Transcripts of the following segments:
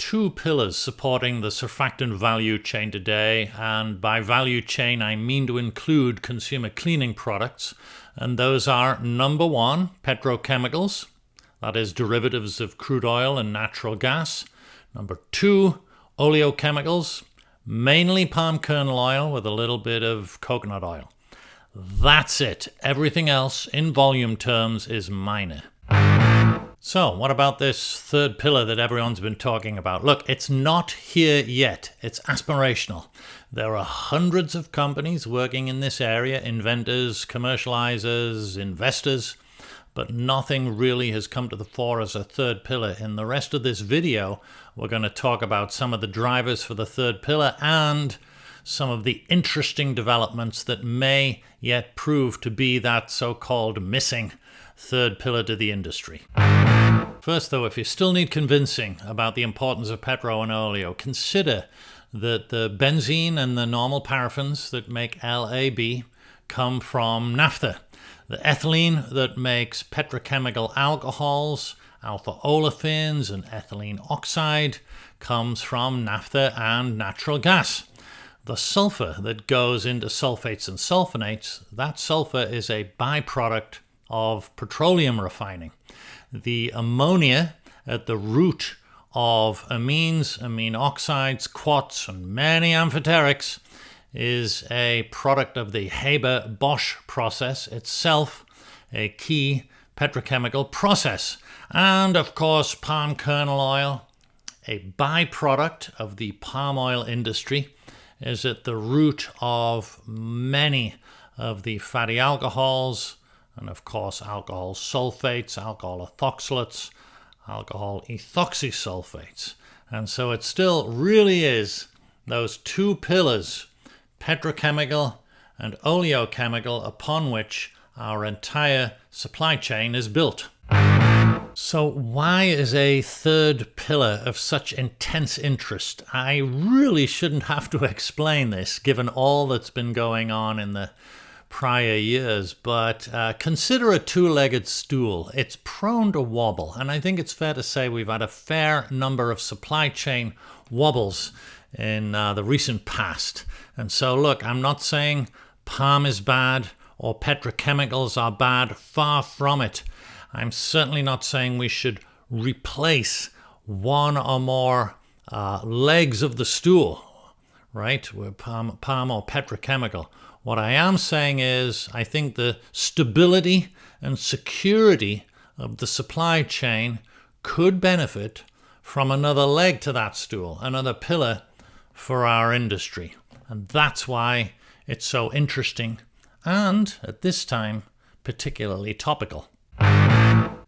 two pillars supporting the surfactant value chain today, and by value chain I mean to include consumer cleaning products, and those are number one, petrochemicals, that is derivatives of crude oil and natural gas. Number two, oleochemicals, mainly palm kernel oil with a little bit of coconut oil. That's it. Everything else in volume terms is minor. So what about this third pillar that everyone's been talking about? Look, it's not here yet. It's aspirational. There are hundreds of companies working in this area, inventors, commercializers, investors, but nothing really has come to the fore as a third pillar. In the rest of this video, we're going to talk about some of the drivers for the third pillar and some of the interesting developments that may yet prove to be that so-called missing third pillar to the industry. First, though, if you still need convincing about the importance of petro and oleo, consider that the benzene and the normal paraffins that make LAB come from naphtha. The ethylene that makes petrochemical alcohols, alpha olefins, and ethylene oxide comes from naphtha and natural gas. The sulfur that goes into sulfates and sulfonates, that sulfur is a byproduct of petroleum refining. The ammonia at the root of amines, amine oxides, quartz, and many amphoterics is a product of the Haber-Bosch process, itself a key petrochemical process. And of course, palm kernel oil, a byproduct of the palm oil industry, is at the root of many of the fatty alcohols, and of course alcohol sulfates, alcohol ethoxylates, alcohol ethoxysulfates. And so it still really is those two pillars, petrochemical and oleochemical, upon which our entire supply chain is built. So why is a third pillar of such intense interest? I really shouldn't have to explain this, given all that's been going on in the prior years, but consider a two-legged stool. It's prone to wobble, and I think it's fair to say we've had a fair number of supply chain wobbles in the recent past. And so look, I'm not saying palm is bad or petrochemicals are bad, far from it. I'm certainly not saying we should replace one or more legs of the stool, right, with palm or petrochemical. What I am saying is I think the stability and security of the supply chain could benefit from another leg to that stool, another pillar for our industry. And that's why it's so interesting and, at this time, particularly topical.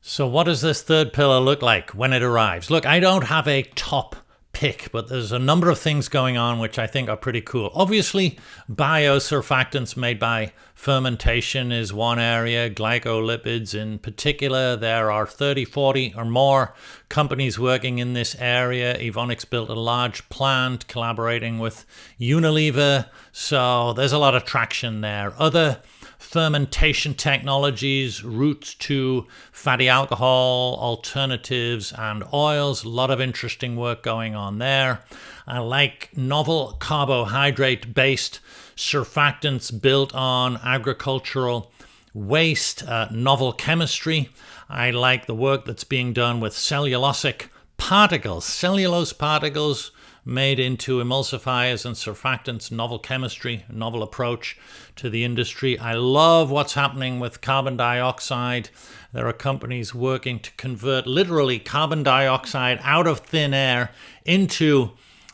So what does this third pillar look like when it arrives? Look, I don't have a top pick, but there's a number of things going on which I think are pretty cool. Obviously, biosurfactants made by fermentation is one area, glycolipids in particular. There are 30, 40 or more companies working in this area. Evonik's built a large plant collaborating with Unilever, so there's a lot of traction there. Other fermentation technologies, routes to fatty alcohol, alternatives, and oils. A lot of interesting work going on there. I like novel carbohydrate-based surfactants built on agricultural waste, novel chemistry. I like the work that's being done with cellulosic particles, cellulose particles made into emulsifiers and surfactants, novel chemistry, novel approach to the industry. I love what's happening with carbon dioxide. There are companies working to convert literally carbon dioxide out of thin air into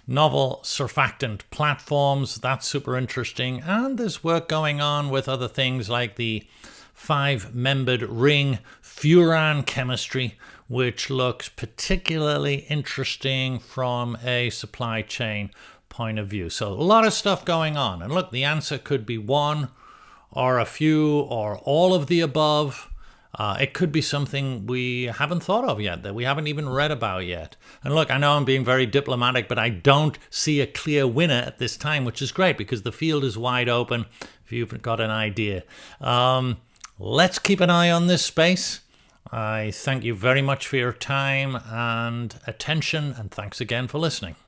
novel surfactant platforms. That's super interesting. And there's work going on with other things like the 5-membered ring furan chemistry, which looks particularly interesting from a supply chain point of view. So a lot of stuff going on. And look, the answer could be one or a few or all of the above. It could be something we haven't thought of yet, that we haven't even read about yet. And look, I know I'm being very diplomatic, but I don't see a clear winner at this time, which is great because the field is wide open if you've got an idea. Let's keep an eye on this space. I thank you very much for your time and attention, and thanks again for listening.